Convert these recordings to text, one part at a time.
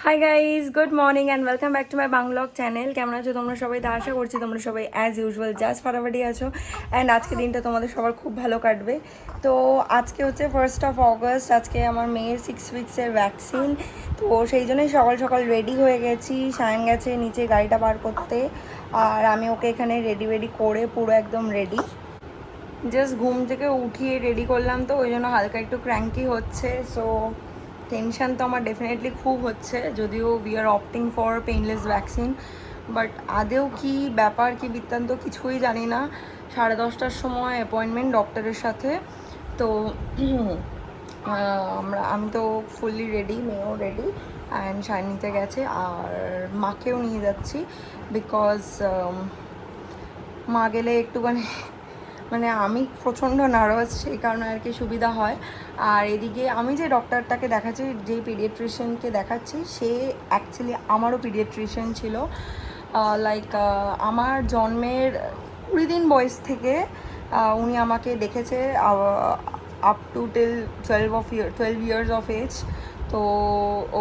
High guys, good morning and welcome back to my vlog channel. কেমন আছো তোমরা সবাই? তা আশা করছি তোমরা সবাই অ্যাজ ইউজুয়াল জাস্ট ফাটাফাটি আছো অ্যান্ড আজকে দিনটা তোমাদের সবার খুব ভালো কাটবে। তো আজকে হচ্ছে 1st of August, আজকে আমার মেয়ের 6 উইক্সের ভ্যাকসিন। তো সেই জন্যই সকাল সকাল রেডি হয়ে গেছি। সায়ন গেছে নিচে গাড়িটা বার করতে, আর আমি ওকে এখানে রেডি করে পুরো একদম রেডি। জাস্ট ঘুম থেকে উঠিয়ে রেডি করলাম, তো ওই জন্য হালকা একটু ক্র্যাঙ্কি হচ্ছে। সো টেনশান তো আমার ডেফিনেটলি খুব হচ্ছে, যদিও we are opting for painless vaccine. But আদেও কি ব্যাপার কি বৃত্তান্ত কিছুই জানি না। 10:30টার সময় অ্যাপয়েন্টমেন্ট ডক্টরের সাথে। তো আমি তো ফুললি রেডি, মেয়েও রেডি অ্যান্ড সায়ন নিতে গেছে, আর মাকেও নিয়ে যাচ্ছি বিকজ মা গেলে একটুখানি মানে আমি প্রচণ্ড নার্ভাস, সেই কারণে আর কি সুবিধা হয়। আর এদিকে আমি যে ডক্টরটাকে দেখাচ্ছি, যেই পিডিয়াট্রিশিয়ানকে দেখাচ্ছি, সে অ্যাকচুয়ালি আমারও পিডিয়াট্রিশিয়ান ছিল। লাইক আমার জন্মের 20 দিন বয়স থেকে উনি আমাকে দেখেছে up to till 12 years of age. তো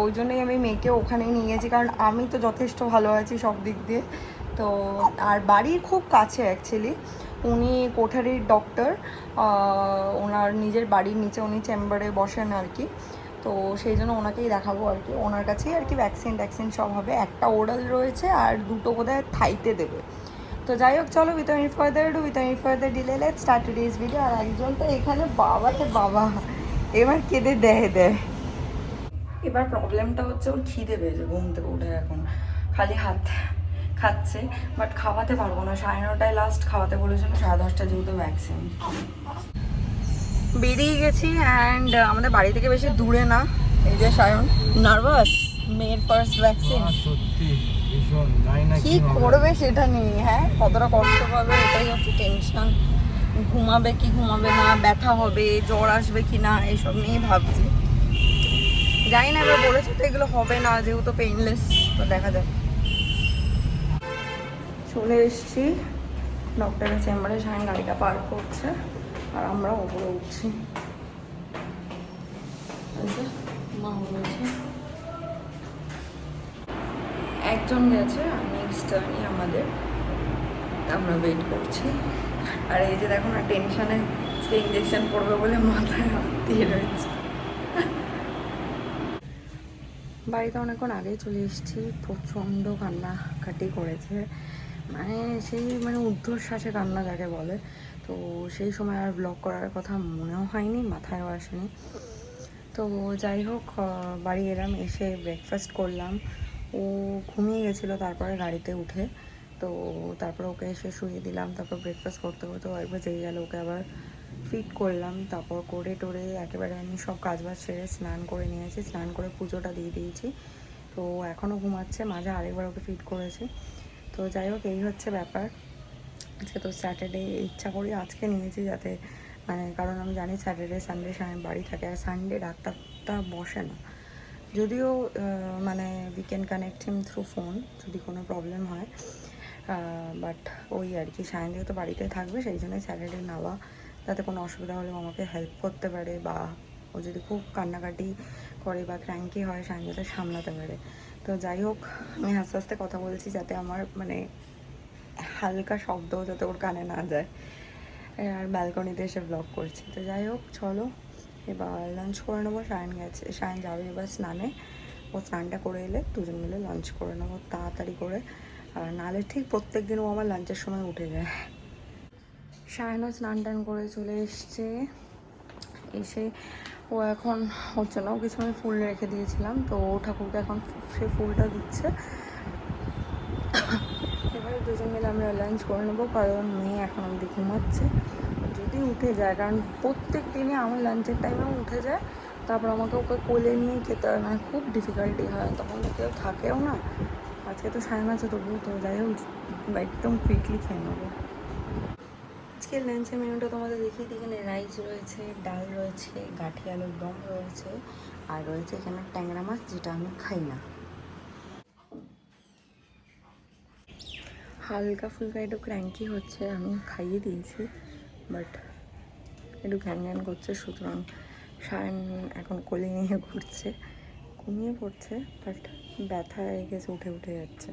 ওই জন্যই আমি মেয়েকে ওখানেই নিয়ে গেছি, কারণ আমি তো যথেষ্ট ভালো আছি সব দিক দিয়ে। তো আর বাড়ির খুব কাছে অ্যাকচুয়ালি, উনি কোঠারির ডক্টর, ওনার নিজের বাড়ির নিচে উনি চেম্বারে বসেন আর কি। তো সেই জন্য ওনাকেই দেখাবো আর কি, ওনার কাছেই আর কি ভ্যাকসিন সব হবে। একটা ওরাল রয়েছে আর দুটো বোধহয় থাইতে দেবে। তো যাই হোক, চলো without further delay let's start today's video. আর একজন তো এখানে বাবাতে বাবা এবার কেঁদে দেয়। এবার প্রবলেমটা হচ্ছে ওর খিদে পেয়েছে, ঘুম থেকে উঠে এখন খালি হাত খাচ্ছে, বাট খাওয়াতে পারবো না। 9:30টায় লাস্ট খাওয়াতে বলেছিল, 10:30টা যেহেতু ভ্যাকসিন। বেরিয়ে গেছি অ্যান্ড আমাদের বাড়ি থেকে বেশি দূরে না। এই যে সায়ন নার্ভাস, মেয়ের ফার্স্ট ভ্যাকসিন, কি করবে সেটা নিয়ে, হ্যাঁ কতটা কষ্ট পাবে এটাই হচ্ছে টেনশন। ঘুমাবে কি ঘুমাবে না, ব্যথা হবে, জ্বর আসবে কি না, এইসব নিয়েই ভাবছি। জানি না, এবার বলেছে তো এগুলো হবে না যেহেতু পেইনলেস, তো দেখা যাক। চলে এসছি ডক্টরের চেম্বারে, সায়ন গাড়িটা পার্ক করছে আর আমরা ওপরে উঠছি। মা বলেছে একজন গেছে আর নেক্সট জার্নি আমাদের, আমরা ওয়েট করছি। আর এই যে দেখো না, টেনশনে ইঞ্জেকশন পড়বে বলে মাথায় হাত দিয়ে রয়েছে। বাড়িতে অনেকক্ষণ আগেই চলে এসেছি, প্রচণ্ড কান্নাকাটি করেছে, মানে সেই ঊর্ধ্বশ্বাসে কান্না যাকে বলে। তো সেই সময় আর ব্লগ করার কথা মনেও হয়নি, মাথায়ও আসেনি। তো যাই হোক, বাড়ি এলাম, এসে ব্রেকফাস্ট করলাম। ও ঘুমিয়ে গেছিলো তারপরে গাড়িতে উঠে। তো তারপর ওকে এসে শুয়ে দিলাম, তারপর ব্রেকফাস্ট করতে একবার জেগে গেল, ওকে আবার ফিট করলাম। তারপর করে টোরে একেবারে আমি সব কাজবাজ সেরে স্নান করে নিয়েছি, স্নান করে পুজোটা দিয়ে দিয়েছি। তো এখনও ঘুমাচ্ছে, মাঝে আরেকবার ওকে ফিট করেছি। তো যাই হোক, এই হচ্ছে ব্যাপার। আজকে তো স্যাটারডে, ইচ্ছা করি আজকে নিয়েছি যাতে কারণ আমি জানি স্যাটারডে সানডে বাড়ি থাকে, আর সানডে ডাক্তারটা বসে না। যদিও we can connect him through phone যদি কোনো প্রবলেম হয়, বাট ওই আর কি, সায়ন যেহেতু বাড়িতে থাকবে সেই জন্যই স্যাটারডে নেওয়া, যাতে কোনো অসুবিধা হলে আমাকে হেল্প করতে পারে, বা ও যদি খুব কান্নাকাটি করে বা ক্র্যাঙ্কি হয় সায়ন যাতে সামলাতে পারে। তো যাই হোক, আমি আস্তে আস্তে কথা বলছি যাতে আমার হালকা শব্দ যাতে ওর কানে না যায়, আর ব্যালকনিতে এসে ব্লগ করছি। তো যাই হোক, চলো এবার লাঞ্চ করে নেবো। সায়ন যাবে এবার স্নানে, ও স্নানটা করে এলে দুজন মিলে লাঞ্চ করে নেবো তাড়াতাড়ি করে, আর নাহলে ঠিক প্রত্যেক দিন ও আমার লাঞ্চের সময় উঠে যায়। সায়নও স্নান টান করে চলে এসছে, এসে ও এখন হচ্ছে না, ও কিছু আমি ফুল রেখে দিয়েছিলাম, তো ও ঠাকুরকে এখন সে ফুলটা দিচ্ছে। এবারে দুজন মিলে আমরা লাঞ্চ করে নেবো, কারণ মেয়ে এখন অবধি ঘুমাচ্ছে। যদি উঠে যায়, কারণ প্রত্যেক দিনই আমার লাঞ্চের টাইমেও উঠে যায়, তারপর আমাকে ওকে কোলে নিয়ে খেতে হয়, খুব ডিফিকাল্টি হয়, তখন তো কেউ থাকেও না। আজকে তো সায়ন আছে তবু, তো যাই হোক একদম কুইকলি খেয়ে নেবো। আজকের লাঞ্চের মেনুটা তোমাদের দেখিয়ে দিই। এখানে রাইস রয়েছে, ডাল রয়েছে, গাঠি আলুর দম রয়েছে, আর রয়েছে এখানে ট্যাংরা মাছ, যেটা আমি খাই না। হালকা ফুলকা একটু ক্র্যাঙ্কি হচ্ছে, আমি খাইয়ে দিয়েছি, বাট একটু ঘ্যান করছে, সুতরাং সায়ন এখন কোলে নিয়ে ঘুরছে, ঘুমিয়ে পড়ছে, বাট ব্যথা হয়ে গেছে, উঠে উঠে যাচ্ছে।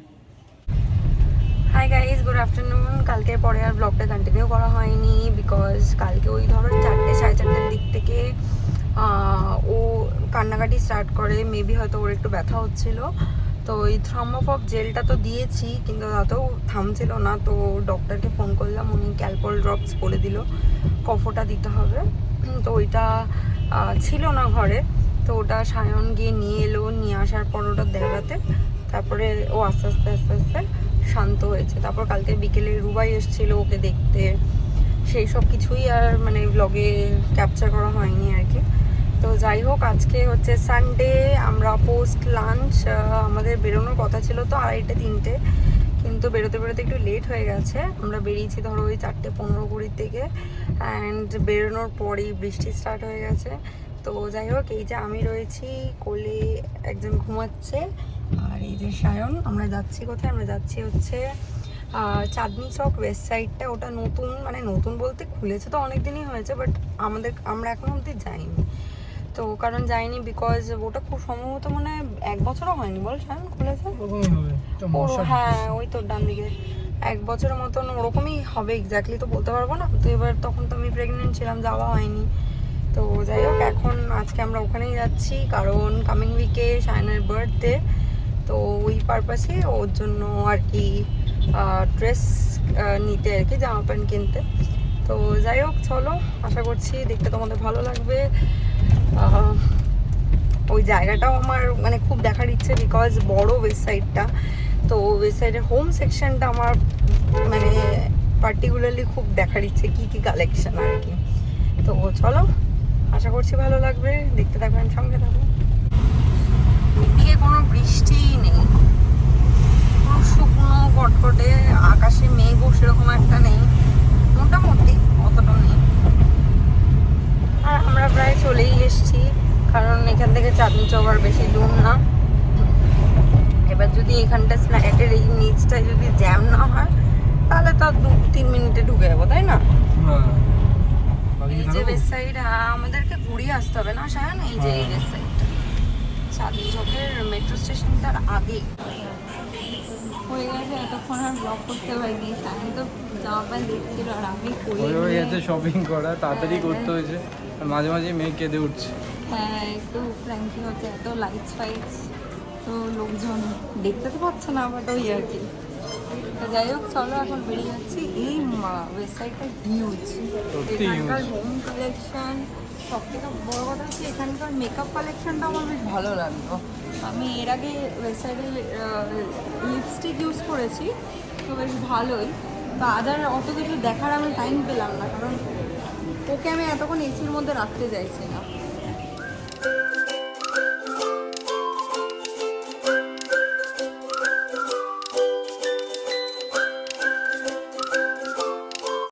High guys, good afternoon. কালকের পরে আর ব্লগটা কন্টিনিউ করা হয়নি, বিকজ কালকে ওই ধরো 4টে সাড়ে 4টের দিক থেকে ও কান্নাকাটি স্টার্ট করে। মেবি হয়তো ওর একটু ব্যথা হচ্ছিল, তো ওই থ্রাম্বোফব জেলটা তো দিয়েছি, কিন্তু তাতেও থামছিল না। তো ডক্টরকে ফোন করলাম, উনি ক্যালপল ড্রপস বলে দিল, কফটা দিতে হবে। তো ওইটা ছিল না ঘরে, তো ওটা সায়ন গিয়ে নিয়ে এলো। নিয়ে আসার পর ওটা দেখাতে, তারপরে ও আস্তে আস্তে আস্তে আস্তে শান্ত হয়েছে। তারপর কালকে বিকেলে রুবাই এসেছিলো ওকে দেখতে, সেই সব কিছুই আর মানে ব্লগে ক্যাপচার করা হয়নি আর কি। তো যাই হোক, আজকে হচ্ছে সানডে, আমরা পোস্ট লাঞ্চ আমাদের বেরোনোর কথা ছিল তো 2:30-3টে, কিন্তু বেরোতে বেরোতে একটু লেট হয়ে গেছে। আমরা বেরিয়েছি ধরো ওই 4:15-20 থেকে, অ্যান্ড বেরোনোর পরেই বৃষ্টি স্টার্ট হয়ে গেছে। তো যাই হোক, এই যে আমি রয়েছি, কোলে একজন ঘুমাচ্ছে, আর এই যে সায়ন। আমরা যাচ্ছি কোথায়? আমরা যাচ্ছি হচ্ছে চাঁদনি চক ওয়েস্ট সাইডটা। ওটা নতুন, মানে নতুন বলতে খুলেছে তো অনেক দিনই হয়েছে, বাট আমরা এখনো অবধি যাইনি। তো কারণ যাইনি বিকজ ওটা খুব সম্ভবত মনে হয় 1 বছরও হয়নি, বল সায়ন খুলেছে? হ্যাঁ, ওই তো ডান দিকে 1 বছরের মতন ওরকমই হবে, এক্স্যাক্টলি তো বলতে পারবো না। তো এবার তখন তো আমি প্রেগনেন্ট ছিলাম, যাওয়া হয়নি। তো যাই হোক, এখন আজকে আমরা ওখানেই যাচ্ছি, কারণ কামিং উইকে সায়নের বার্থডে। তো ওই পারপাসে ওর জন্য আর কি ড্রেস নিতে আর কি, জামা প্যান্ট কিনতে। তো যাই হোক, চলো, আশা করছি দেখতে তোমাদের ভালো লাগবে। ওই জায়গাটাও আমার মানে খুব দেখার ইচ্ছে, বিকজ বড় ওয়েস্ট সাইডটা। তো ওয়েস্ট সাইডের হোম সেকশনটা আমার মানে পার্টিকুলারলি খুব দেখার ইচ্ছে, কী কী কালেকশন আর কি। তো চলো, আশা করছি ভালো লাগবে, দেখতে থাকবেন, সঙ্গে থাকবেন। এদিকে কোনো বৃষ্টিই নেই, পুরো শুকনো কটকটে, আকাশে মেঘও সেরকম একটা নেই, মোটামুটি অতটা নেই। আর আমরা প্রায় চলেই এসেছি, কারণ এখান থেকে চাঁদনি চক আর বেশি দূর না। এবার যদি এখানটা স্ন্যাকের এই নিচটায় যদি জ্যাম না হয়, তাহলে তো 2-3 মিনিটে ঢুকে যাবো, তাই না? এই যে ওয়েস্ট সাইড, আমাদেরকে ঘুরিয়ে আসতে হবে না সায়ন? এই যে এই ওয়েস্ট সাইডটা চাঁদনি চকের মেট্রো স্টেশনটার আগেই হয়ে গেছে। এতক্ষণ আর ব্লগ করতে পারিনি, সায়ন তো জামা প্যান্ট দেখছিল আর আমি শপিং করা তাড়াতাড়ি করতে হয়েছে, আর মাঝে মাঝে মেয়ে কেঁদে উঠছে। হ্যাঁ, একটু ফ্র্যাঙ্কি হচ্ছে, এত লাইটস ফাইটস, তো লোকজন দেখতে তো পাচ্ছে না, বাট ওই আর কি। তো যাই হোক, চলো এখন বেরিয়ে যাচ্ছি। এই ওয়েবসাইটটা হিউজ, এখানকার হোম কালেকশন, সব থেকে বড় কথা হচ্ছে এখানকার মেকআপ কালেকশনটা আমার বেশ ভালো লাগলো। আমি এর আগে ওয়েবসাইটে লিপস্টিক ইউজ করেছি, তো বেশ ভালোই। তো আদার অত কিছু দেখার আমি টাইম পেলাম না, কারণ ওকে আমি এতক্ষণ এসির মধ্যে রাখতে চাইছি না।